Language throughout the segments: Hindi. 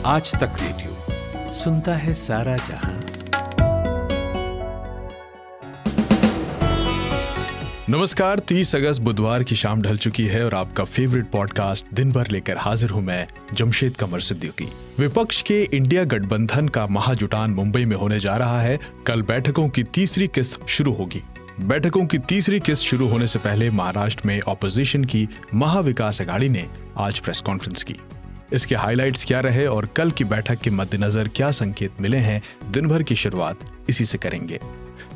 आज तक रेडियो सुनता है सारा जहां। नमस्कार, 30 अगस्त बुधवार की शाम ढल चुकी है और आपका फेवरेट पॉडकास्ट दिन भर लेकर हाजिर हूं मैं, जमशेद कमर सिद्दीकी। विपक्ष के इंडिया गठबंधन का महाजुटान मुंबई में होने जा रहा है। कल बैठकों की तीसरी किस्त शुरू होगी। बैठकों की तीसरी किस्त शुरू होने से पहले महाराष्ट्र में ऑपोजिशन की महाविकास अघाड़ी ने आज प्रेस कॉन्फ्रेंस की। इसके हाइलाइट्स क्या रहे और कल की बैठक के मद्देनजर क्या संकेत मिले हैं, दिन भर की शुरुआत इसी से करेंगे।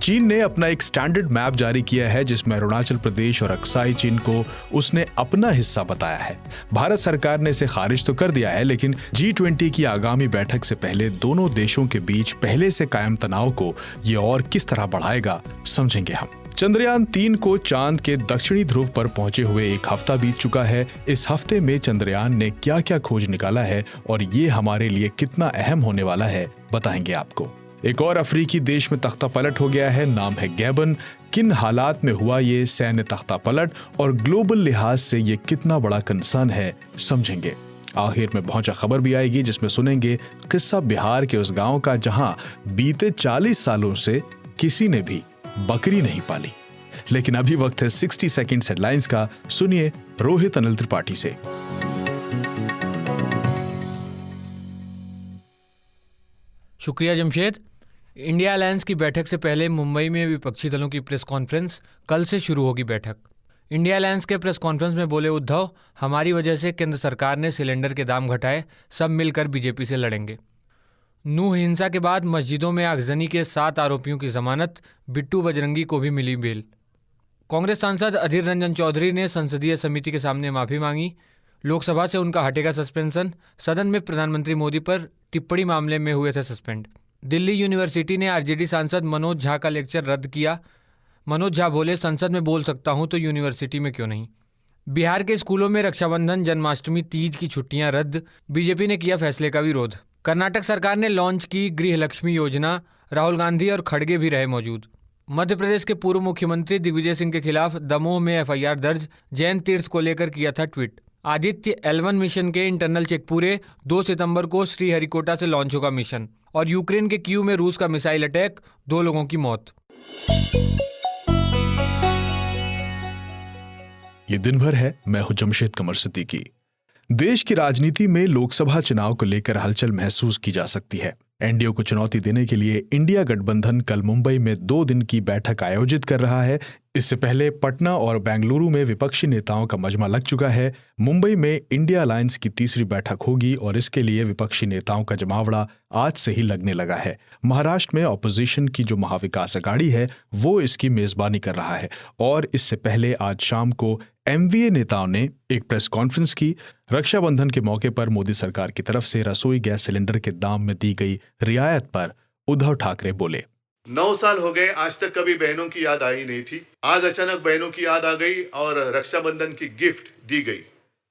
चीन ने अपना एक स्टैंडर्ड मैप जारी किया है जिसमें अरुणाचल प्रदेश और अक्साई चीन को उसने अपना हिस्सा बताया है। भारत सरकार ने इसे खारिज तो कर दिया है, लेकिन G20 की आगामी बैठक से पहले दोनों देशों के बीच पहले से कायम तनाव को ये और किस तरह बढ़ाएगा, समझेंगे हम। चंद्रयान 3 को चांद के दक्षिणी ध्रुव पर पहुंचे हुए एक हफ्ता बीत चुका है। इस हफ्ते में चंद्रयान ने क्या क्या खोज निकाला है और ये हमारे लिए कितना अहम होने वाला है, बताएंगे आपको। एक और अफ्रीकी देश में तख्ता पलट हो गया है, नाम है गैबन। किन हालात में हुआ ये सैन्य तख्ता पलट और ग्लोबल लिहाज से ये कितना बड़ा कंसर्न है, समझेंगे। आखिर में पहुंचा खबर भी आएगी जिसमें सुनेंगे किस्सा बिहार के उस गांव का जहां बीते 40 सालों से किसी ने भी बकरी नहीं पाली। लेकिन अभी वक्त है 60 सेकंड्स हेडलाइंस का। सुनिए रोहित अनिल त्रिपाठी से। शुक्रिया जमशेद। इंडिया अलायंस की बैठक से पहले मुंबई में विपक्षी दलों की प्रेस कॉन्फ्रेंस। कल से शुरू होगी बैठक। इंडिया अलायंस के प्रेस कॉन्फ्रेंस में बोले उद्धव, हमारी वजह से केंद्र सरकार ने सिलेंडर के दाम घटाए, सब मिलकर बीजेपी से लड़ेंगे। नूह हिंसा के बाद मस्जिदों में आगजनी के 7 आरोपियों की जमानत, बिट्टू बजरंगी को भी मिली बेल। कांग्रेस सांसद अधीर रंजन चौधरी ने संसदीय समिति के सामने माफी मांगी। लोकसभा से उनका हटेगा सस्पेंशन। सदन में प्रधानमंत्री मोदी पर टिप्पणी मामले में हुए थे सस्पेंड। दिल्ली यूनिवर्सिटी ने आरजेडी सांसद मनोज झा का लेक्चर रद्द किया। मनोज झा बोले, संसद में बोल सकता हूं तो यूनिवर्सिटी में क्यों नहीं। बिहार के स्कूलों में रक्षाबंधन, जन्माष्टमी, तीज की छुट्टियां रद्द। बीजेपी ने किया फैसले का विरोध। कर्नाटक सरकार ने लॉन्च की गृह लक्ष्मी योजना। राहुल गांधी और खड़गे भी रहे मौजूद। मध्य प्रदेश के पूर्व मुख्यमंत्री दिग्विजय सिंह के खिलाफ दमोह में एफआईआर दर्ज। जैन तीर्थ को लेकर किया था ट्वीट। आदित्य L1 मिशन के इंटरनल चेक पूरे। 2 सितंबर को श्रीहरिकोटा से लॉन्च होगा मिशन। और यूक्रेन के कीव में रूस का मिसाइल अटैक, 2 लोगों की मौत। ये दिन भर है। मैं हूं जमशेद कमर सिद्दीकी। देश की राजनीति में लोकसभा चुनाव को लेकर हलचल महसूस की जा सकती है। एनडीए को चुनौती देने के लिए इंडिया गठबंधन कल मुंबई में 2 दिन की बैठक आयोजित कर रहा है। इससे पहले पटना और बेंगलुरु में विपक्षी नेताओं का मजमा लग चुका है। मुंबई में इंडिया अलायंस की तीसरी बैठक होगी और इसके लिए विपक्षी नेताओं का जमावड़ा आज से ही लगने लगा है। महाराष्ट्र में ऑपोजिशन की जो महाविकास अघाड़ी है वो इसकी मेजबानी कर रहा है और इससे पहले आज शाम को एमवीए नेताओं ने एक प्रेस कॉन्फ्रेंस की। रक्षाबंधन के मौके पर मोदी सरकार की तरफ से रसोई गैस सिलेंडर के दाम में दी गई रियायत पर उद्धव ठाकरे बोले, 9 साल हो गए, आज तक कभी बहनों की याद आई नहीं थी। आज अचानक बहनों की याद आ गई और रक्षाबंधन की गिफ्ट दी गई।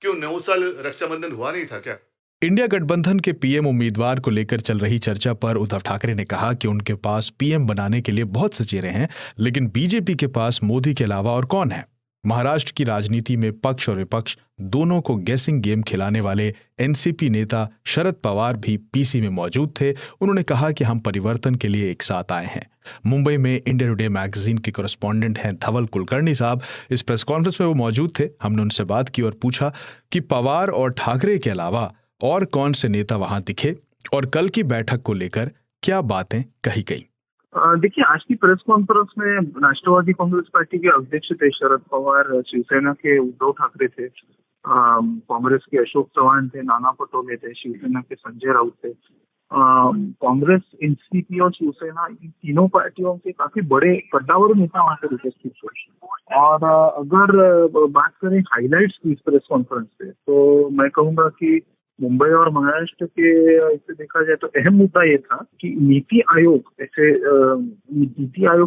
क्यों 9 साल रक्षाबंधन हुआ नहीं था क्या? इंडिया गठबंधन के पीएम उम्मीदवार को लेकर चल रही चर्चा पर उद्धव ठाकरे ने कहा कि उनके पास पीएम बनाने के लिए बहुत से चेहरे हैं, लेकिन बीजेपी के पास मोदी के अलावा और कौन है। महाराष्ट्र की राजनीति में पक्ष और विपक्ष दोनों को गैसिंग गेम खिलाने वाले एनसीपी नेता शरद पवार भी पीसी में मौजूद थे। उन्होंने कहा कि हम परिवर्तन के लिए एक साथ आए हैं। मुंबई में इंडिया टुडे मैगजीन के कॉरेस्पॉन्डेंट हैं धवल कुलकर्णी साहब। इस प्रेस कॉन्फ्रेंस में वो मौजूद थे। हमने उनसे बात की और पूछा कि पवार और ठाकरे के अलावा और कौन से नेता वहां दिखे और कल की बैठक को लेकर क्या बातें कही गई। देखिए, आज की प्रेस कॉन्फ्रेंस में राष्ट्रवादी कांग्रेस पार्टी के अध्यक्ष थे शरद पवार, शिवसेना के उद्धव ठाकरे थे, कांग्रेस के अशोक चव्हाण थे, नाना पटोले थे, शिवसेना के संजय राउत थे। कांग्रेस, एनसीपी और शिवसेना, इन तीनों पार्टियों के काफी बड़े कद्दावर नेता वहां पर उपस्थित थे। और अगर बात करें हाइलाइट्स की इस प्रेस कॉन्फ्रेंस से, तो मैं कहूंगा कि मुंबई और महाराष्ट्र के इसे देखा जाए तो अहम मुद्दा ये था कि नीति आयोग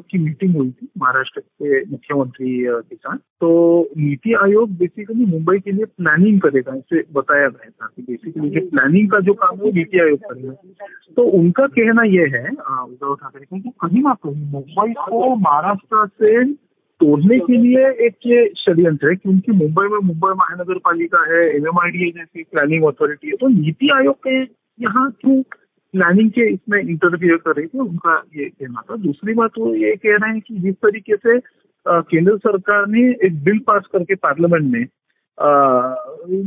की मीटिंग हुई थी महाराष्ट्र के मुख्यमंत्री के साथ। तो नीति आयोग बेसिकली मुंबई के लिए प्लानिंग करेगा, इसे बताया गया था कि बेसिकली जो प्लानिंग का जो काम है नीति आयोग करेगा। तो उनका कहना यह है उद्धव ठाकरे को कि कहीं ना कहीं मुंबई को महाराष्ट्र से तोड़ने के लिए एक ये षड्यंत्र है, क्योंकि मुंबई में मुंबई महानगर पालिका है, MMRDA जैसी प्लानिंग अथॉरिटी है। तो नीति आयोग के यहाँ क्यों प्लानिंग के इसमें इंटरफियर कर रही थी, उनका ये कहना था। दूसरी बात वो ये कह रहे हैं कि जिस तरीके से केंद्र सरकार ने एक बिल पास करके पार्लियामेंट में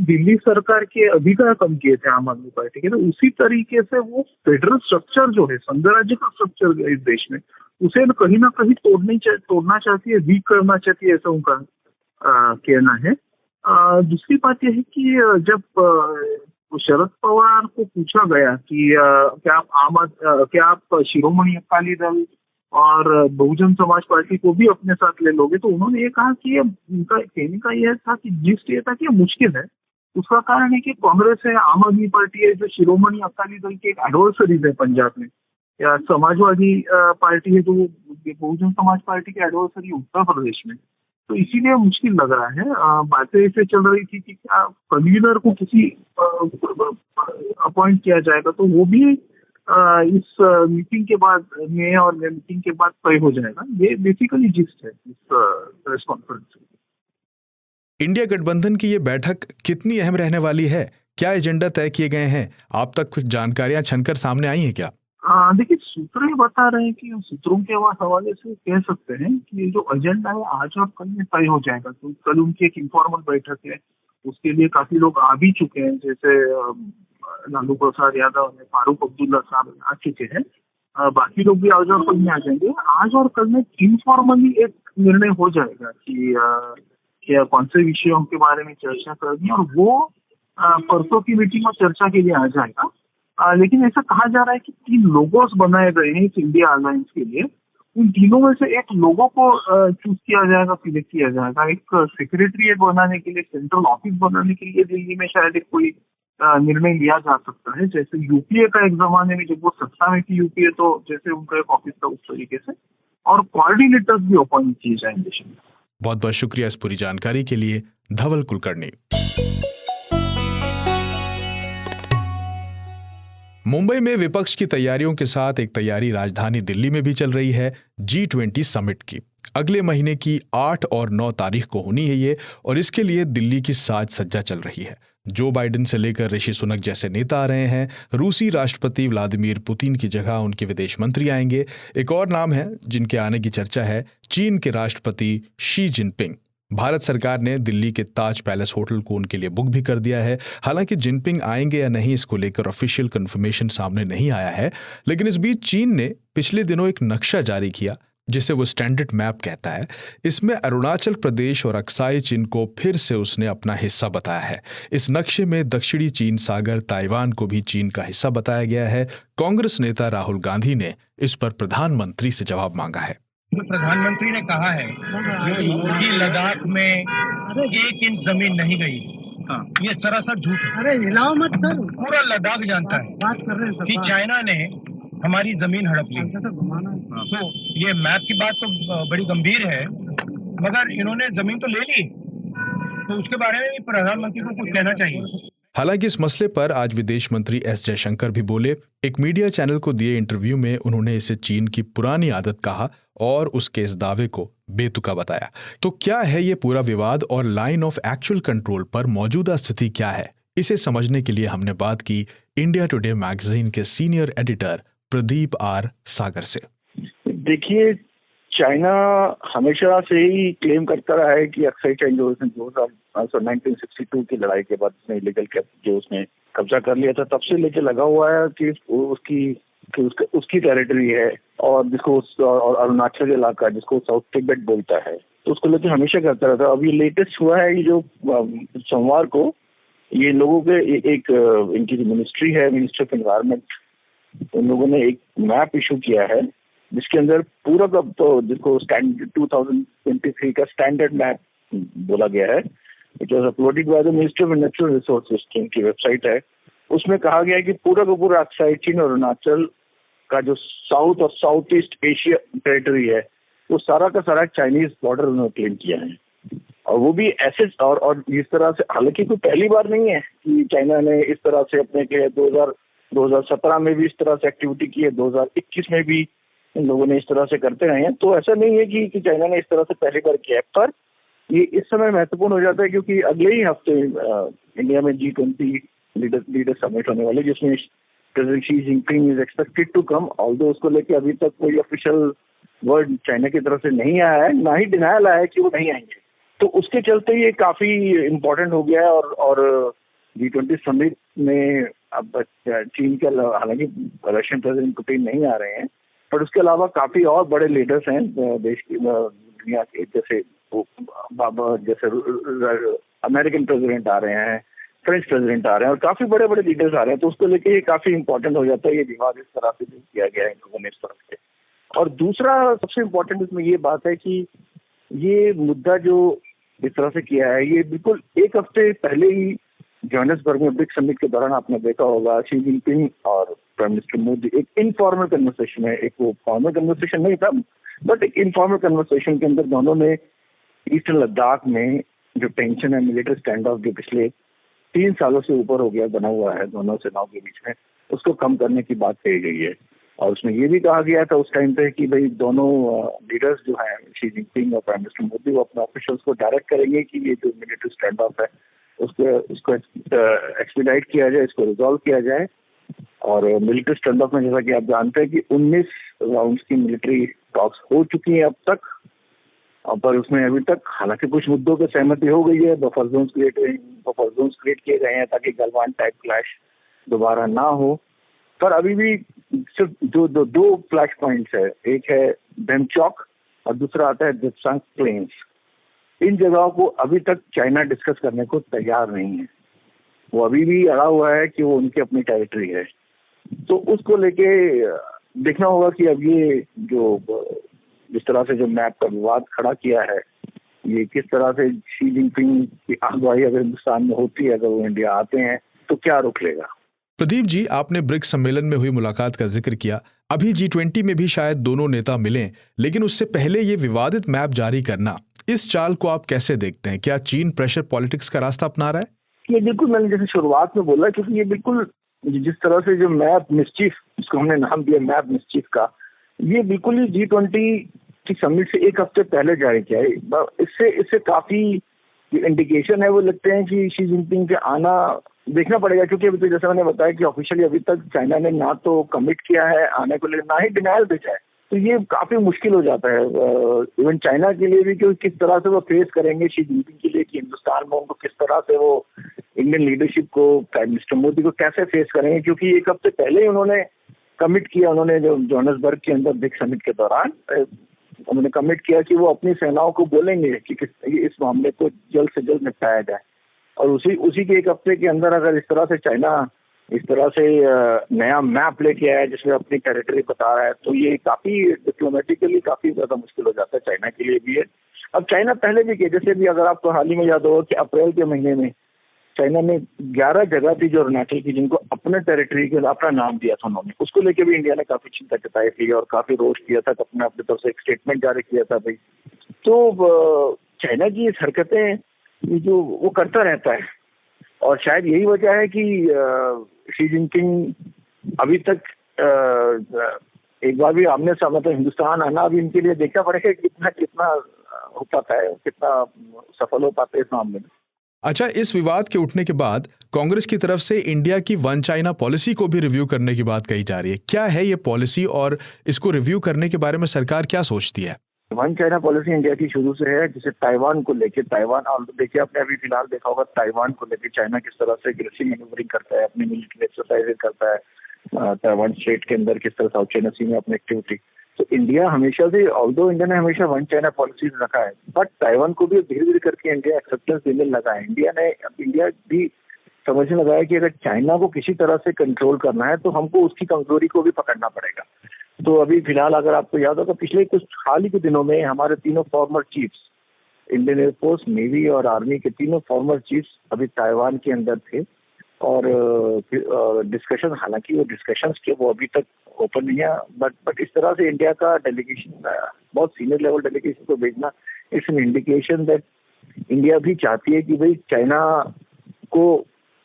दिल्ली सरकार के अधिकार कम किए थे आम आदमी पार्टी के, तो उसी तरीके से वो फेडरल स्ट्रक्चर जो है, संघ राज्य का स्ट्रक्चर इस देश में, उसे कहीं ना कहीं तोड़ना चाहती है, वीक करना चाहती है, ऐसा उनका कहना है। दूसरी बात यह है कि जब शरद पवार को पूछा गया कि क्या आप शिरोमणि अकाली दल और बहुजन समाज पार्टी को भी अपने साथ ले लोगे, तो उन्होंने ये कहा कि ये उनका कहने का यह था कि जिस ये था कि ये मुश्किल है। उसका कारण है कि कांग्रेस है, आम आदमी पार्टी है, जो शिरोमणि अकाली दल के एक एडवर्सरीज है पंजाब में, या समाजवादी पार्टी है जो बहुजन समाज पार्टी के एडवर्सरी उत्तर प्रदेश में, तो इसीलिए मुश्किल लग रहा है। बातें ऐसे चल रही थी कि क्या कन्वीनर को किसी अपॉइंट किया जाएगा, तो वो भी इस मीटिंग के बाद में और मीटिंग के बाद तय हो जाएगा। ये बेसिकली जिस्ट है इस प्रेस कॉन्फ्रेंस में। इंडिया गठबंधन की ये बैठक कितनी अहम रहने वाली है? क्या एजेंडा तय किए गए हैं? आप तक कुछ जानकारियां छनकर सामने आई हैं क्या? देखिए, सूत्र ये बता रहे हैं कि सूत्रों के हवाले से कह सकते हैं कि जो एजेंडा है आज और कल में तय हो जाएगा। तो कल उनकी एक इनफॉर्मल बैठक है, उसके लिए काफी लोग आ भी चुके हैं, जैसे लालू प्रसाद यादव ने, फारूक अब्दुल्ला साहब आ चुके हैं। बाकी लोग भी आज और कल में आ जाएंगे। आज और कल में इनफॉर्मली एक निर्णय हो जाएगा कि कौन से विषयों के बारे में चर्चा करनी है, और वो परसों की मीटिंग में चर्चा के लिए आ जाएगा। लेकिन ऐसा कहा जा रहा है कि 3 लोगोस बनाए गए हैं इस इंडिया अलायंस के लिए। उन तीनों में से एक लोगों को चूज किया जाएगा, सिलेक्ट किया जाएगा। एक सेक्रेटरीट बनाने के लिए, सेंट्रल ऑफिस बनाने के लिए दिल्ली में शायद एक कोई निर्णय लिया जा सकता है, जैसे यूपीए का एक जमाने में जब वो सत्ता में थी यूपीए, तो जैसे उनका एक ऑफिस था उस तरीके से। और कोऑर्डिनेटर्स भी अपॉइंट किए जाएंगे। बहुत बहुत शुक्रिया इस पूरी जानकारी के लिए, धवल कुलकर्णी। मुंबई में विपक्ष की तैयारियों के साथ एक तैयारी राजधानी दिल्ली में भी चल रही है, G20 समिट की। अगले महीने की 8 और 9 तारीख को होनी है ये, और इसके लिए दिल्ली की साज सज्जा चल रही है। जो बाइडेन से लेकर ऋषि सुनक जैसे नेता आ रहे हैं। रूसी राष्ट्रपति व्लादिमीर पुतिन की जगह उनके विदेश मंत्री आएंगे। एक और नाम है जिनके आने की चर्चा है, चीन के राष्ट्रपति शी जिनपिंग। भारत सरकार ने दिल्ली के ताज पैलेस होटल को उनके लिए बुक भी कर दिया है। हालांकि जिनपिंग आएंगे या नहीं, इसको लेकर ऑफिशियल कंफर्मेशन सामने नहीं आया है, लेकिन इस बीच चीन ने पिछले दिनों एक नक्शा जारी किया जिसे वो स्टैंडर्ड मैप कहता है। इसमें अरुणाचल प्रदेश और अक्साई चीन को फिर से उसने अपना हिस्सा बताया है। इस नक्शे में दक्षिणी चीन सागर, ताइवान को भी चीन का हिस्सा बताया गया है। कांग्रेस नेता राहुल गांधी ने इस पर प्रधानमंत्री से जवाब मांगा है। प्रधानमंत्री ने कहा है कि लद्दाख में 1 इंच जमीन नहीं गई, ये सरासर झूठ है। अरे हिलाओ मत सर, पूरा लद्दाख जानता है बात कर रहे हैं कि चाइना ने हमारी जमीन हड़प ली। तो ये मैप की बात तो बड़ी गंभीर है, मगर इन्होंने जमीन तो ले ली, तो उसके बारे में भी प्रधानमंत्री को कुछ कहना चाहिए। हालांकि इस मसले पर आज विदेश मंत्री एस जयशंकर भी बोले। एक मीडिया चैनल को दिए इंटरव्यू में उन्होंने इसे चीन की पुरानी आदत कहा और उसके इस दावे को बेतुका बताया। तो क्या है ये पूरा विवाद और लाइन ऑफ एक्चुअल कंट्रोल पर मौजूदा स्थिति क्या है, इसे समझने के लिए हमने बात की इंडिया टुडे मैगजीन के सीनियर एडिटर प्रदीप आर सागर से। देखिए, चाइना हमेशा से ही क्लेम करता रहा है कि अक्साई चाइन जो उसने 1962 की लड़ाई के बाद उसने इलीगल जो उसने कब्जा कर लिया था, तब से लेके लगा हुआ है कि उसकी टेरिटरी है, और जिसको और अरुणाचल इलाका जिसको साउथ तिब्बत बोलता है, तो उसको लेके हमेशा करता रहा था। अब ये लेटेस्ट हुआ है, ये जो सोमवार को ये लोगों के एक इनकी जो मिनिस्ट्री है, मिनिस्ट्री ऑफ एनवायरमेंट, उन लोगों ने एक मैप इशू किया है जिसके अंदर पूरा का जिसको 2023 का स्टैंडर्ड मैप बोला गया है, which was uploaded by the ministry of natural resources की वेबसाइट है। उसमें कहा गया है कि पूरा का पूरा अक्साई चीन और अरुणाचल का जो साउथ और साउथ ईस्ट एशिया टेरिटरी है, वो सारा का सारा चाइनीज बॉर्डर उन्होंने क्लेम किया है। और वो भी ऐसे और इस तरह से, हालांकि कोई पहली बार नहीं है कि चाइना ने इस तरह से अपने के 2017 में भी इस तरह से एक्टिविटी की है, 2021 में भी इन लोगों ने इस तरह से करते रहे हैं। तो ऐसा नहीं है कि चाइना ने इस तरह से पहली बार किया है। पर ये इस समय महत्वपूर्ण हो जाता है क्योंकि अगले ही हफ्ते इंडिया में G20 लीडर समिट होने वाले, जिसमें president Xi Jinping is expected to come, although उसको लेके अभी तक कोई ऑफिशियल वर्ड चाइना की तरफ से नहीं आया है, ना ही डिनायल आया है कि वो नहीं आएंगे। तो उसके चलते ये काफी इम्पोर्टेंट हो गया है। और G20 समिट में अब चीन के हालांकि रशियन प्रेसिडेंट पुतिन नहीं आ रहे हैं, पर उसके अलावा काफी और बड़े लीडर्स हैं देश की दुनिया के, जैसे अमेरिकन प्रेसिडेंट आ रहे हैं, फ्रेंच प्रेसिडेंट आ रहे हैं और काफी बड़े बड़े लीडर्स आ रहे हैं। तो उसको लेके ये काफी इंपॉर्टेंट हो जाता है ये विवाद इस तरह से किया गया है इन लोगों ने इस तरफ से। और दूसरा सबसे इम्पोर्टेंट इसमें ये बात है कि ये मुद्दा जो इस तरह से किया है, ये बिल्कुल एक हफ्ते पहले ही जोहान्सबर्ग में ब्रिक्स समिट के दौरान आपने देखा होगा शी जिनपिंग और प्राइम मिनिस्टर मोदी एक इनफॉर्मल कन्वर्सेशन है, एक वो फॉर्मल कन्वर्सेशन नहीं था बट एक इनफॉर्मल कन्वर्सेशन के अंदर दोनों ने ईस्टर्न लद्दाख में जो टेंशन है, मिलिट्री स्टैंड ऑफ जो पिछले 3 सालों से ऊपर हो गया बना हुआ है दोनों सेनाओं के बीच में, उसको कम करने की बात कही गई है। और उसमें ये भी कहा गया था उस टाइम पे कि भाई दोनों लीडर्स जो हैं शी जिनपिंग और प्राइम मिनिस्टर मोदी वो अपने ऑफिशियल्स को डायरेक्ट करेंगे कि ये जो मिलिट्री स्टैंड ऑफ है उसको एक्सपीडाइट किया जाए, इसको रिजॉल्व किया जाए। और मिलिट्री स्टैंड ऑफ में जैसा कि आप जानते हैं कि 19 राउंड्स की मिलिट्री टॉक्स हो चुकी है अब तक, पर उसमें अभी तक हालांकि कुछ मुद्दों पर सहमति हो गई है, बफर जोन्स क्रिएट किए गए हैं ताकि गलवान टाइप क्लैश दोबारा ना हो। पर अभी भी सिर्फ दो फ्लैश पॉइंट्स है, एक है बेमचौक और दूसरा आता है दिप्सांग प्लेन्स। इन जगहों को अभी तक चाइना डिस्कस करने को तैयार नहीं है, वो अभी भी अड़ा हुआ है कि वो उनकी अपनी टेरिटरी है। तो उसको लेके देखना होगा कि अब ये जो जिस तरह से जो मैप का विवाद खड़ा किया है, ये किस तरह से शी जिनपिंग की अगुवाई अगर हिंदुस्तान में होती है, अगर वो इंडिया आते हैं तो क्या रुख लेगा। प्रदीप जी, आपने ब्रिक्स सम्मेलन में हुई मुलाकात का जिक्र किया, अभी G20 में भी शायद दोनों नेता मिलें, लेकिन उससे पहले ये विवादित मैप जारी करना, इस चाल को आप कैसे देखते हैं? क्या चीन प्रेशर पॉलिटिक्स का रास्ता अपना रहा है? ये बिल्कुल मैंने जैसे शुरुआत में बोला, क्योंकि ये बिल्कुल जिस तरह से जो मैप मिस्चीफ, जिसको हमने नाम दिया मैप मिस्चीफ का, ये बिल्कुल ही G20 की समिट से एक हफ्ते पहले जारी किया है। इससे काफी इंडिकेशन है वो लगते हैं कि शी जिनपिंग के आना देखना पड़ेगा, क्योंकि अभी तो जैसा मैंने बताया कि ऑफिशियली अभी तक चाइना ने ना तो कमिट किया है आने को लेकर, ना ही डिनायल भेजा है। तो ये काफी मुश्किल हो जाता है इवन चाइना के लिए भी, क्योंकि किस तरह से वो फेस करेंगे शी जिनपिंग के लिए कि हिंदुस्तान में उनको किस तरह से वो इंडियन लीडरशिप को, प्राइम मिनिस्टर मोदी को कैसे फेस करेंगे, क्योंकि एक हफ्ते पहले ही उन्होंने कमिट किया, उन्होंने जो जोहान्सबर्ग के अंदर ब्रिक्स समिट के दौरान उन्होंने कमिट किया कि वो अपनी सेनाओं को बोलेंगे कि इस मामले को जल्द से जल्द निपटाया जाए। और उसी के एक हफ्ते के अंदर अगर इस तरह से चाइना इस तरह से नया मैप लेके आया जिसमें अपनी टेरिटरी बता रहा है, तो ये काफी डिप्लोमेटिकली काफी ज्यादा मुश्किल हो जाता है चाइना के लिए भी है। अब चाइना पहले भी किया, जैसे भी अगर आपको हाल ही में याद हो कि अप्रैल के महीने में चाइना ने 11 जगह थी जो अरुणाचल की, जिनको अपने टेरिटरी के अपना नाम दिया था उन्होंने, उसको लेके भी इंडिया ने काफी चिंता जताई थी और काफी रोष किया था, अपने तरफ से एक स्टेटमेंट जारी किया था भाई। तो चाइना की इस हरकतें जो वो करता रहता है, और शायद यही वजह है कि शी जिनपिंग अभी तक एक बार भी आमने सामने तो हिंदुस्तान आना अभी इनके लिए देखना पड़ेगा कितना हो पाता है, कितना सफल हो पाते हैं इस मामले में। अच्छा, इस विवाद के उठने के बाद कांग्रेस की तरफ से इंडिया की वन चाइना पॉलिसी को भी रिव्यू करने की बात कही जा रही है। क्या है ये पॉलिसी और इसको रिव्यू करने के बारे में सरकार क्या सोचती है? वन चाइना पॉलिसी इंडिया की शुरू से है, जिसे ताइवान को लेके, ताइवान और देखिए आपने अभी फिलहाल देखा होगा ताइवान को लेके चाइना किस तरह से एग्रेसिव मैन्यूवरिंग करता है, अपनी मिलिट्री एक्सरसाइज करता है ताइवान स्टेट के अंदर, किस तरह साउथ चाइना सी में अपनी एक्टिविटी। तो इंडिया हमेशा से, ऑल्दो इंडिया ने हमेशा वन चाइना पॉलिसी रखा है, बट ताइवान को भी धीरे धीरे करके इंडिया एक्सेप्टेंस देने लगा है। इंडिया भी समझने लगा है कि अगर चाइना को किसी तरह से कंट्रोल करना है तो हमको उसकी कमजोरी को भी पकड़ना पड़ेगा। तो अभी फिलहाल अगर आपको याद हो तो पिछले कुछ हाल ही के दिनों में हमारे तीनों farmer chiefs, Indian air force, navy और आर्मी के तीनों फॉर्मर चीफ्स अभी ताइवान के अंदर थे, और डिस्कशन, हालांकि वो डिस्कशंस के वो अभी तक ओपन नहीं है, बट इस तरह से इंडिया का डेलीगेशन, बहुत सीनियर लेवल डेलीगेशन को भेजना, it's an indication that India भी चाहती है कि भाई चाइना को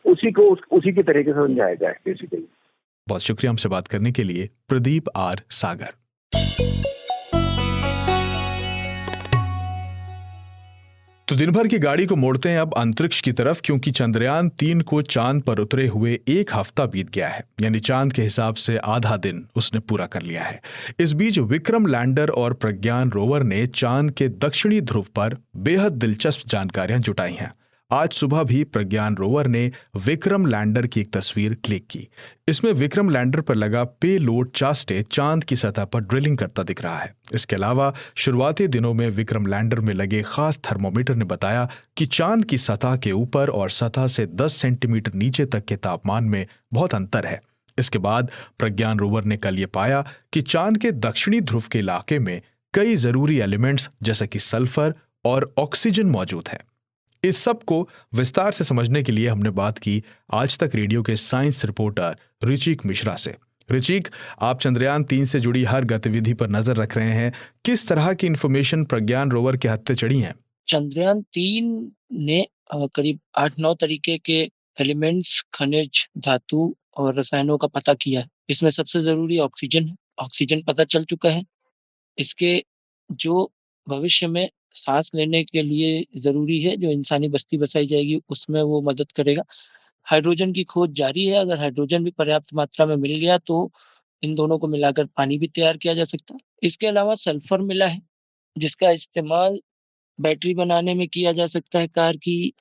उसी के तरीके से समझाया जाए बेसिकली। बहुत शुक्रिया हमसे बात करने के लिए प्रदीप आर सागर। तो दिन भर की गाड़ी को मोड़ते हैं अब अंतरिक्ष की तरफ, क्योंकि चंद्रयान 3 को चांद पर उतरे हुए 1 हफ्ता बीत गया है। यानी चांद के हिसाब से आधा दिन उसने पूरा कर लिया है। इस बीच विक्रम लैंडर और प्रज्ञान रोवर ने चांद के दक्षिणी ध्रुव पर बेहद दिलचस्प जानकारियां जुटाई हैं। आज सुबह भी प्रज्ञान रोवर ने विक्रम लैंडर की एक तस्वीर क्लिक की। इसमें विक्रम लैंडर पर लगा पेलोड चास्टे चांद की सतह पर ड्रिलिंग करता दिख रहा है। इसके अलावा शुरुआती दिनों में विक्रम लैंडर में लगे खास थर्मोमीटर ने बताया कि चांद की सतह के ऊपर और सतह से 10 सेंटीमीटर नीचे तक के तापमान में बहुत अंतर है। इसके बाद प्रज्ञान रोवर ने कल ये पाया कि चांद के दक्षिणी ध्रुव के इलाके में कई जरूरी एलिमेंट्स जैसे कि सल्फर और ऑक्सीजन मौजूद है। इस सब को विस्तार से समझने के लिए हमने बात की आज तक रेडियो के साइंस रिपोर्टर ऋचिक मिश्रा से। ऋचिक, आप चंद्रयान 3 से जुड़ी हर गतिविधि पर नजर रख रहे हैं। किस तरह की इंफॉर्मेशन प्रज्ञान रोवर के हत्थे चढ़ी हैं? चंद्रयान 3 ने करीब 8-9 तरीके के एलिमेंट्स, खनिज, धातु और रसायनों का पता किया है। इसमें सबसे ज़रूरी ऑक्सीजन है। ऑक्सीजन पता चल चुका है। इसके जो भविष्य में सांस लेने के लिए ज़रूरी है, जो इंसानी बस्ती बसाई जाएगी, उसमें वो मदद करेगा। हाइड्रोजन की खोज जारी है। अगर हाइड्रोजन भी पर्याप्त मात्रा में मिल गया तो इन दोनों को मिलाकर पानी भी तैयार किया जा सकता है। इसके अलावा सल्फर मिला है, जिसका इस्तेमाल बैटरी बनाने में किया जा सकता है, कार की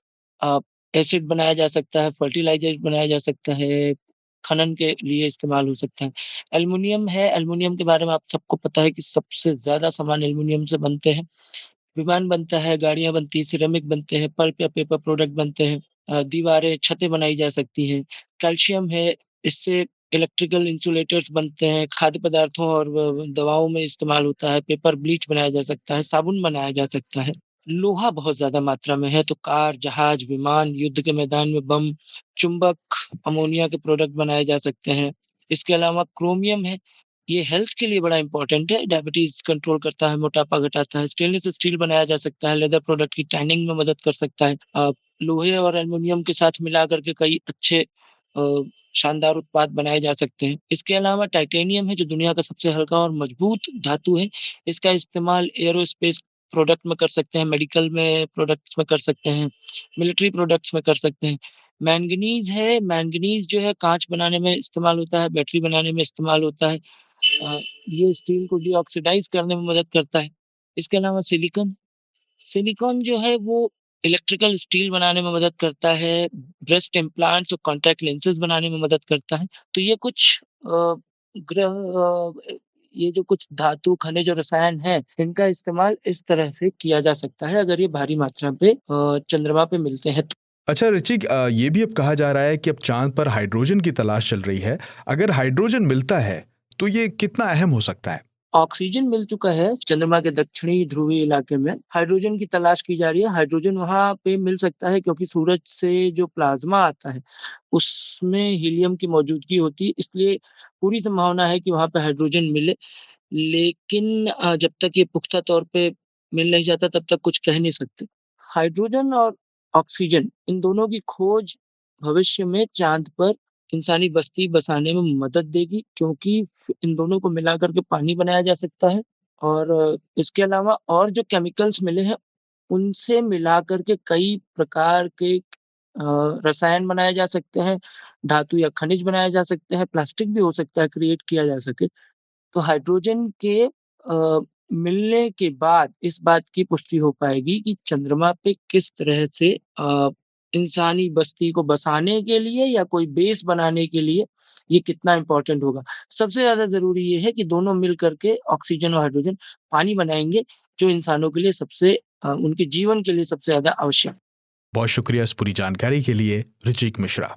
एसिड बनाया जा सकता है, फर्टिलाइज़र बनाया जा सकता है, खनन के लिए इस्तेमाल हो सकता है। एल्युमिनियम है, एल्युमिनियम के बारे में आप सबको पता है कि सबसे ज़्यादा सामान एल्युमिनियम से बनते हैं। विमान बनता है, गाड़ियाँ बनती हैं, सिरेमिक बनते हैं, पल्प या पेपर प्रोडक्ट बनते हैं, दीवारें, छतें बनाई जा सकती हैं। कैल्शियम है, इससे इलेक्ट्रिकल इंसुलेटर्स बनते हैं, खाद्य पदार्थों और दवाओं में इस्तेमाल होता है, पेपर ब्लीच बनाया जा सकता है, साबुन बनाया जा सकता है। लोहा बहुत ज़्यादा मात्रा में है, तो कार, जहाज, विमान, युद्ध के मैदान में बम, चुंबक, अमोनिया के प्रोडक्ट बनाए जा सकते हैं। इसके अलावा क्रोमियम है, ये हेल्थ के लिए बड़ा इम्पोर्टेंट है, डायबिटीज़ कंट्रोल करता है, मोटापा घटाता है। स्टेनलेस स्टील बनाया जा सकता है, लेदर प्रोडक्ट की टैनिंग में मदद कर सकता है। लोहे और एल्युमिनियम के साथ मिला कर के कई अच्छे शानदार उत्पाद बनाए जा सकते हैं। इसके अलावा टाइटेनियम है, जो दुनिया का सबसे हल्का और मजबूत धातु है। इसका इस्तेमाल एयरोस्पेस प्रोडक्ट में कर सकते हैं, मेडिकल में प्रोडक्ट्स में कर सकते हैं, मिलिट्री प्रोडक्ट्स में कर सकते हैं। मैंगनीज़ है, मैंगनीज़ जो है काँच बनाने में इस्तेमाल होता है, बैटरी बनाने में इस्तेमाल होता है। ये स्टील को डीऑक्सिडाइज़ करने में मदद करता है। इसके अलावा सिलिकॉन, सिलिकॉन जो है वो इलेक्ट्रिकल स्टील बनाने में मदद करता है, ब्रेस्ट इम्प्लांट्स और कॉन्टैक्ट लेंसेज़ बनाने में मदद करता है। तो ये कुछ ये जो कुछ धातु, खनिज और रसायन हैं, इनका इस्तेमाल इस तरह से किया जा सकता है अगर ये भारी मात्रा पे चंद्रमा पे मिलते हैं तो। अच्छा ऋचिक, ये भी अब कहा जा रहा है कि अब चांद पर हाइड्रोजन की तलाश चल रही है। अगर हाइड्रोजन मिलता है तो ये कितना अहम हो सकता है? ऑक्सीजन मिल चुका है चंद्रमा के दक्षिणी ध्रुवीय इलाके में। हाइड्रोजन की तलाश की जा रही है। हाइड्रोजन वहाँ पे मिल सकता है क्योंकि सूरज से जो प्लाज़्मा आता है, उसमें हीलियम की मौजूदगी होती है, इसलिए पूरी संभावना है कि वहाँ पे हाइड्रोजन मिले। लेकिन जब तक ये पुख्ता तौर पे मिल नहीं जाता तब तक कुछ कह नहीं सकते। हाइड्रोजन और ऑक्सीजन इन दोनों की खोज भविष्य में चाँद पर इंसानी बस्ती बसाने में मदद देगी, क्योंकि इन दोनों को मिला कर के पानी बनाया जा सकता है और इसके अलावा और जो केमिकल्स मिले हैं, उनसे मिला कर के कई प्रकार के रसायन बनाए जा सकते हैं, धातु या खनिज बनाए जा सकते हैं, प्लास्टिक भी हो सकता है क्रिएट किया जा सके। तो हाइड्रोजन के मिलने के बाद इस बात की पुष्टि हो पाएगी कि चंद्रमा पे किस तरह से इंसानी बस्ती को बसाने के लिए या कोई बेस बनाने के लिए ये कितना इम्पोर्टेंट होगा। सबसे ज़्यादा ज़रूरी ये है कि दोनों मिल कर के ऑक्सीजन और हाइड्रोजन पानी बनाएँगे, जो इंसानों के लिए सबसे उनके जीवन के लिए सबसे ज़्यादा आवश्यक। बहुत शुक्रिया इस पूरी जानकारी के लिए ऋचिक मिश्रा।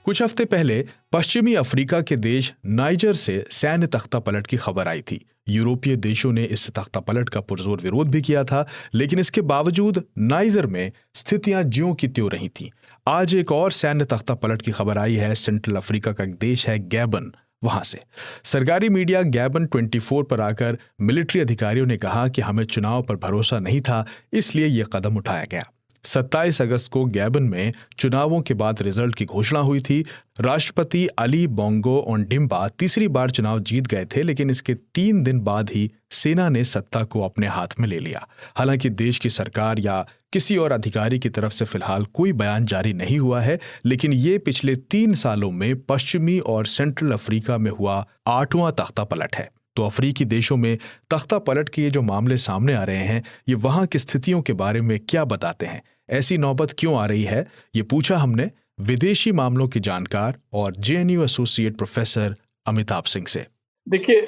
कुछ हफ्ते पहले पश्चिमी अफ्रीका के देश नाइजर से सैन्य तख्तापलट की खबर आई थी। यूरोपीय देशों ने इस तख्तापलट का पुरजोर विरोध भी किया था, लेकिन इसके बावजूद नाइजर में स्थितियां ज्यों की त्यों रही थीं। आज एक और सैन्य तख्तापलट की खबर आई है। सेंट्रल अफ्रीका का एक देश है गैबन, वहां से सरकारी मीडिया गैबन 24 पर आकर मिलिट्री अधिकारियों ने कहा कि हमें चुनाव पर भरोसा नहीं था, इसलिए यह कदम उठाया गया। 27 अगस्त को गैबन में चुनावों के बाद रिजल्ट की घोषणा हुई थी। राष्ट्रपति अली बोंगो ओंडिम्बा तीसरी बार चुनाव जीत गए थे, लेकिन इसके 3 दिन बाद ही सेना ने सत्ता को अपने हाथ में ले लिया। हालांकि देश की सरकार या किसी और अधिकारी की तरफ से फिलहाल कोई बयान जारी नहीं हुआ है, लेकिन ये पिछले 3 सालों में पश्चिमी और सेंट्रल अफ्रीका में हुआ 8वां तख्ता पलट है। तो अफ्रीकी देशों में तख्ता पलट के ये जो मामले सामने आ रहे हैं, ये वहां की स्थितियों के बारे में क्या बताते हैं? ऐसी नौबत क्यों आ रही है? ये पूछा हमने विदेशी मामलों के जानकार और JNU associate professor Amitabh Singh से। देखिए,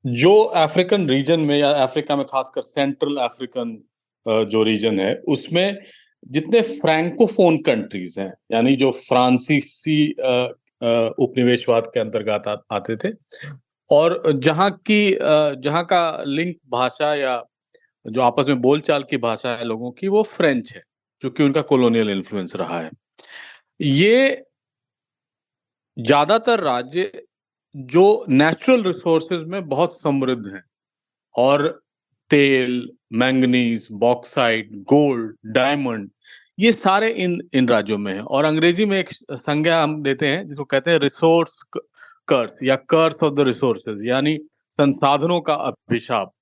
जो अफ्रीकन रीजन में या अफ्रीका में खासकर सेंट्रल अफ्रीकन जो रीजन है, उसमें जितने फ्रैंकोफोन कंट्रीज हैं, यानी जो फ्रांसीसी उपनिवेशवाद के अंतर्गत आते थे, और जहाँ का लिंक भाषा या जो आपस में बोलचाल की भाषा है लोगों की, वो फ्रेंच है, क्योंकि उनका कॉलोनियल इन्फ्लुएंस रहा है। ये ज्यादातर राज्य जो नेचुरल रिसोर्सेज में बहुत समृद्ध हैं, और तेल, मैंगनीज, बॉक्साइट, गोल्ड, डायमंड, ये सारे इन राज्यों में हैं। और अंग्रेजी में एक संज्ञा हम देते हैं जिसको कहते हैं रिसोर्स कर्स या कर्स ऑफ द रिसोर्सेज, यानी संसाधनों का अभिशाप।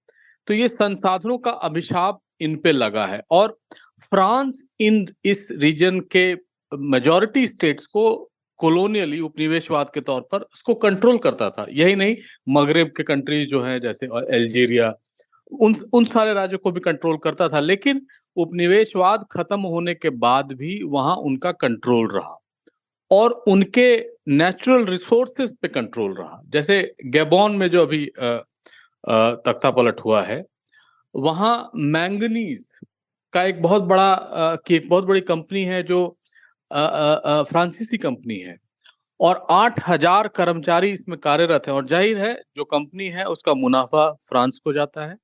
तो ये संसाधनों का अभिशाप इन पे लगा है, और फ्रांस इस रीजन के मेजॉरिटी स्टेट्स को कॉलोनियली उपनिवेशवाद के तौर पर उसको कंट्रोल करता था। यही नहीं, मगरेब के कंट्रीज जो हैं जैसे अल्जीरिया, उन सारे राज्यों को भी कंट्रोल करता था। लेकिन उपनिवेशवाद खत्म होने के बाद भी वहां उनका कंट्रोल रहा, और उनके नेचुरल रिसोर्सेज पे कंट्रोल रहा। जैसे गैबोन में जो अभी तख्ता पलट हुआ है, वहां मैंगनीज का एक बहुत बड़ी कंपनी है जो फ्रांसीसी कंपनी है, और 8000 कर्मचारी इसमें कार्यरत हैं। और जाहिर है जो कंपनी है उसका मुनाफा फ्रांस को जाता है।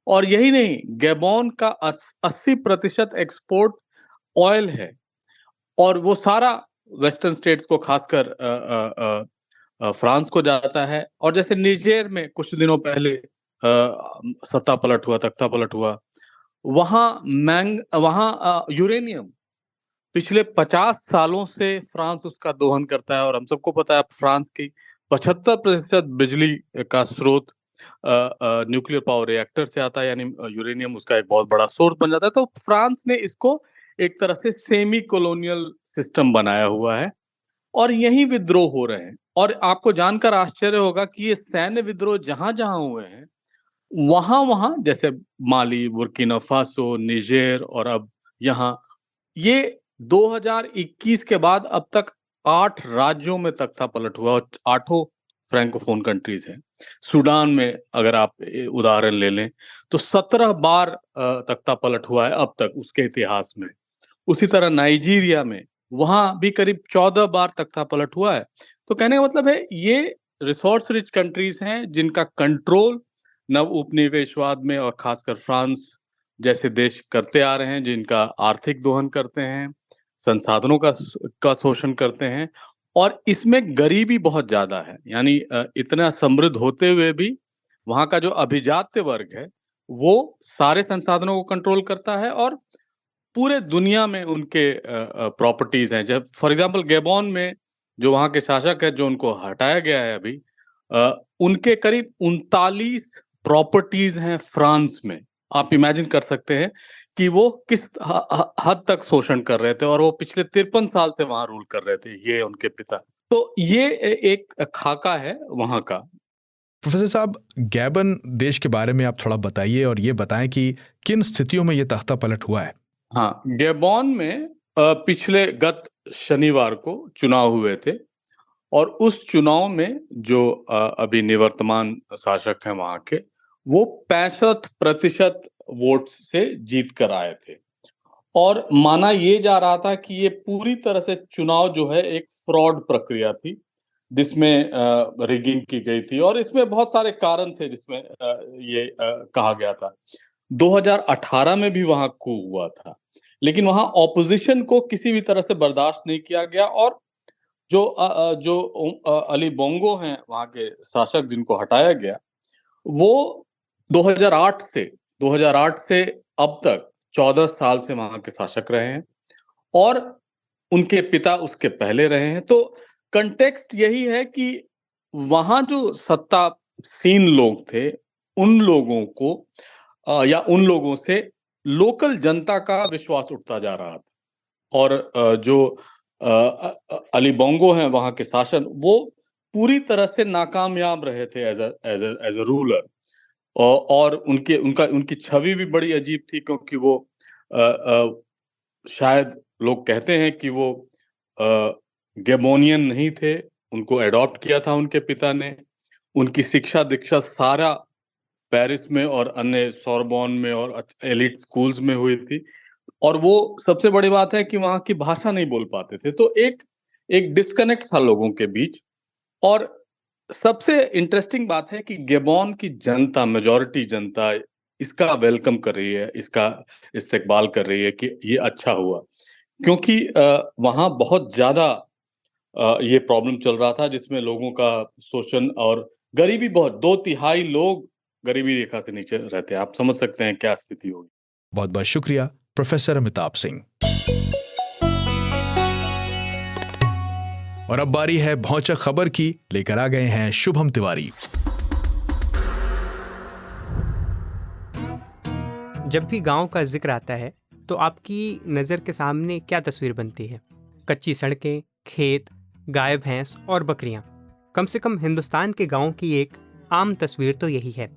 और यही नहीं, गैबोन का 80% एक्सपोर्ट ऑयल है, और वो सारा वेस्टर्न स्टेट्स को, खासकर फ्रांस को जाता है। और जैसे निजेर में कुछ दिनों पहले तख्ता पलट हुआ, वहां यूरेनियम पिछले 50 सालों से फ्रांस उसका दोहन करता है। और हम सबको पता है फ्रांस की 75% बिजली का स्रोत न्यूक्लियर पावर रिएक्टर से आता है, यानी यूरेनियम उसका एक बहुत बड़ा सोर्स बन जाता है। तो फ्रांस ने इसको एक तरह से सेमी कॉलोनियल सिस्टम बनाया हुआ है, और यही विद्रोह हो रहे हैं। और आपको जानकर आश्चर्य होगा कि ये सैन्य विद्रोह जहां जहां हुए हैं, वहां जैसे माली, बुर्किना फासो, निजेर, और अब यहाँ, ये 2021 के बाद अब तक 8 राज्यों में तख्ता पलट हुआ, और 8 फ्रैंकोफोन कंट्रीज हैं। सूडान में अगर आप उदाहरण ले लें तो 17 बार तख्ता पलट हुआ है अब तक उसके इतिहास में। उसी तरह नाइजीरिया में, वहां भी करीब 14 बार तख्ता पलट हुआ है। तो कहने का मतलब है ये रिसोर्स रिच कंट्रीज हैं जिनका कंट्रोल नव उपनिवेशवाद में और खासकर फ्रांस जैसे देश करते आ रहे हैं, जिनका आर्थिक दोहन करते हैं, संसाधनों का शोषण करते हैं, और इसमें गरीबी बहुत ज्यादा है। यानी इतना समृद्ध होते हुए भी वहां का जो अभिजात्य वर्ग है वो सारे संसाधनों को कंट्रोल करता है, और पूरे दुनिया में उनके प्रॉपर्टीज हैं। जब फॉर एग्जांपल गैबोन में जो वहां के शासक है, जो उनको हटाया गया है अभी, उनके करीब 39 प्रॉपर्टीज हैं फ्रांस में। आप इमेजिन कर सकते हैं कि वो किस हद तक शोषण कर रहे थे, और वो पिछले 53 साल से वहां रूल कर रहे थे, ये उनके पिता। तो ये एक खाका है वहां का। प्रोफेसर साहब, गैबन देश के बारे में आप थोड़ा बताइए, और ये बताएं कि किन स्थितियों में ये तख्ता पलट हुआ है। हाँ, गैबोन में पिछले गत शनिवार को चुनाव हुए थे, और उस चुनाव में जो अभी निवर्तमान शासक हैं वहां के, वो 65% वोट से जीत कर आए थे। और माना ये जा रहा था कि ये पूरी तरह से चुनाव जो है एक फ्रॉड प्रक्रिया थी, जिसमें रिगिंग की गई थी, और इसमें बहुत सारे कारण थे जिसमें ये कहा गया था। 2018 में भी वहां कू हुआ था, लेकिन वहां ऑपोजिशन को किसी भी तरह से बर्दाश्त नहीं किया गया, और जो अली बोंगो हैं वहां के शासक जिनको हटाया गया, वो 2008 से अब तक 14 साल से वहां के शासक रहे हैं और उनके पिता उसके पहले रहे हैं। तो कंटेक्स्ट यही है कि वहां जो सत्तासीन लोग थे, उन लोगों को या उन लोगों से लोकल जनता का विश्वास उठता जा रहा था और जो अली बोंगो हैं वहां के शासन, वो पूरी तरह से नाकामयाब रहे थे एज अ रूलर और उनकी छवि भी बड़ी अजीब थी क्योंकि वो शायद लोग कहते हैं कि वो गैबोनियन नहीं थे, उनको एडॉप्ट किया था उनके पिता ने। उनकी शिक्षा दीक्षा सारा पेरिस में और अन्य सोरबोन में और एलिट स्कूल्स में हुई थी और वो सबसे बड़ी बात है कि वहां की भाषा नहीं बोल पाते थे। तो एक डिस्कनेक्ट था लोगों के बीच। और सबसे इंटरेस्टिंग बात है कि गैबोन की जनता, मेजॉरिटी जनता इसका वेलकम कर रही है, इसका इस्तकबाल कर रही है कि ये अच्छा हुआ, क्योंकि वहां बहुत ज्यादा ये प्रॉब्लम चल रहा था जिसमें लोगों का शोषण और गरीबी, बहुत 2/3 लोग गरीबी रेखा से नीचे रहते हैं। आप समझ सकते हैं क्या स्थिति होगी। बहुत बहुत शुक्रिया प्रोफेसर अमिताभ सिंह। और अब बारी है भौचक खबर की, लेकर आ गए हैं शुभम तिवारी। जब भी गांव का जिक्र आता है तो आपकी नज़र के सामने क्या तस्वीर बनती है? कच्ची सड़कें, खेत, गाय भैंस और बकरियां। कम से कम हिंदुस्तान के गांव की एक आम तस्वीर तो यही है।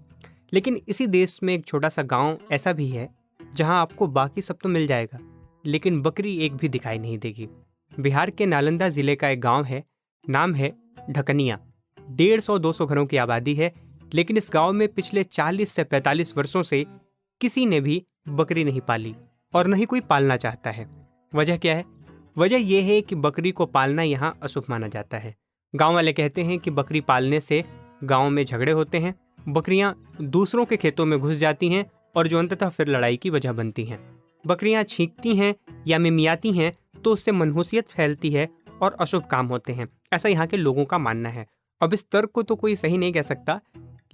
लेकिन इसी देश में एक छोटा सा गांव ऐसा भी है जहां आपको बाकी सब तो मिल जाएगा, लेकिन बकरी एक भी दिखाई नहीं देगी। बिहार के नालंदा ज़िले का एक गांव है, नाम है ढकनिया। 150-200 घरों की आबादी है, लेकिन इस गांव में पिछले 40 से 45 वर्षों से किसी ने भी बकरी नहीं पाली और न ही कोई पालना चाहता है। वजह क्या है? वजह यह है कि बकरी को पालना यहाँ अशुभ माना जाता है। गांव वाले कहते हैं कि बकरी पालने से गांव में झगड़े होते हैं, बकरियां दूसरों के खेतों में घुस जाती हैं और जो अंततः फिर लड़ाई की वजह बनती हैं। बकरियां छींकती हैं या मिमियाती हैं तो उससे मनहूसियत फैलती है और अशुभ काम होते हैं, ऐसा यहाँ के लोगों का मानना है। अब इस तर्क को तो कोई सही नहीं कह सकता,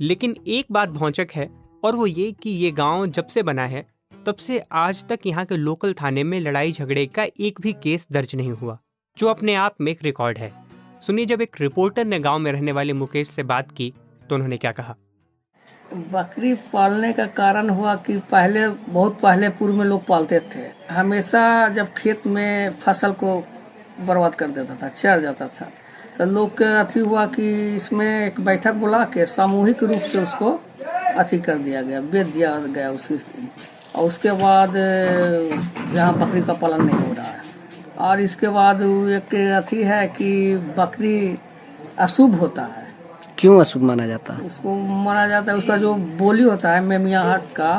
लेकिन एक बात भौचक है और वो ये कि ये गांव जब से बना है तब से आज तक यहाँ के लोकल थाने में लड़ाई झगड़े का एक भी केस दर्ज नहीं हुआ, जो अपने आप में एक रिकॉर्ड है। सुनिए, जब एक रिपोर्टर ने गांव में रहने वाले मुकेश से बात की तो उन्होंने क्या कहा। बकरी पालने का कारण हुआ कि बहुत पहले पूर्व में लोग पालते थे। हमेशा जब खेत में फसल को बर्बाद कर देता था, चर जाता था, तो लोग के अथी हुआ कि इसमें एक बैठक बुला के सामूहिक रूप से उसको अथी कर दिया गया, बेच दिया गया उसी। और उसके बाद यहाँ बकरी का पालन नहीं हो रहा है। और इसके बाद एक अथी है कि बकरी अशुभ होता है। क्यों अशुभ माना जाता है? उसको माना जाता है, उसका जो बोली होता है मेमियाहट का,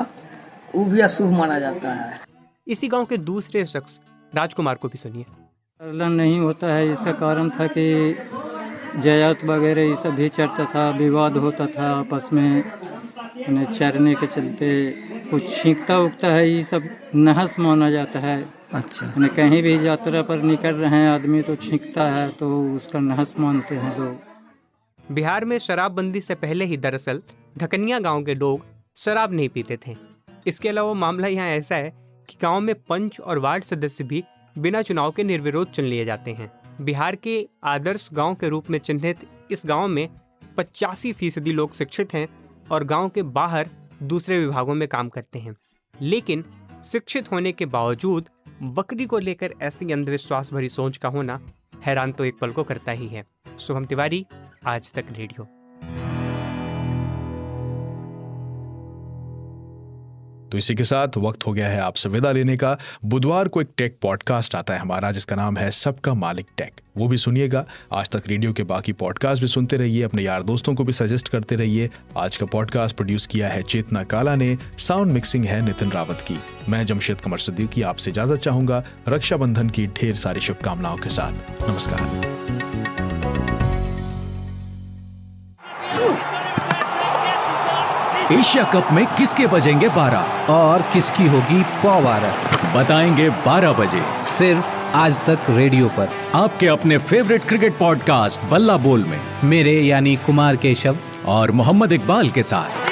वो भी अशुभ माना जाता है। इसी गांव के दूसरे शख्स राजकुमार को भी सुनिए। पालन नहीं होता है, इसका कारण था कि जायदाद वगैरह ये सब भी चढ़ता था, विवाद होता था आपस में, चरने के चलते कुछ छींकता उगता है, ये सब नहस माना जाता है। अच्छा, कहीं भी यात्रा पर निकल रहे हैं आदमी तो छींकता है तो उसका नहस मानते हैं लोग। बिहार में शराबबंदी से पहले ही दरअसल ढकनिया गांव के लोग शराब नहीं पीते थे। इसके अलावा मामला यहाँ ऐसा है कि गांव में पंच और वार्ड सदस्य भी बिना चुनाव के निर्विरोध चुन लिए जाते हैं। बिहार के आदर्श गांव के रूप में चिन्हित इस गांव में 85% लोग शिक्षित हैं और गांव के बाहर दूसरे विभागों में काम करते हैं। लेकिन शिक्षित होने के बावजूद बकरी को लेकर ऐसी अंधविश्वास भरी सोच का होना हैरान तो एक पल को करता ही है। शुभम तिवारी, आज तक रेडियो। तो इसी के साथ वक्त हो गया है आपसे विदा लेने का। बुधवार को एक टेक पॉडकास्ट आता है हमारा, जिसका नाम है सबका मालिक टेक, वो भी सुनिएगा। आज तक रेडियो के बाकी पॉडकास्ट भी सुनते रहिए, अपने यार दोस्तों को भी सजेस्ट करते रहिए। आज का पॉडकास्ट प्रोड्यूस किया है चेतना काला ने, साउंड मिक्सिंग है नितिन रावत की। मैं जमशेद कमर सिद्दीकी आपसे इजाजत चाहूंगा, रक्षाबंधन की ढेर सारी शुभकामनाओं के साथ। नमस्कार। एशिया कप में किसके बजेंगे 12 और किसकी होगी पौवारा, बताएंगे 12 बजे, सिर्फ आज तक रेडियो पर, आपके अपने फेवरेट क्रिकेट पॉडकास्ट बल्ला बोल में, मेरे यानी कुमार केशव और मोहम्मद इकबाल के साथ।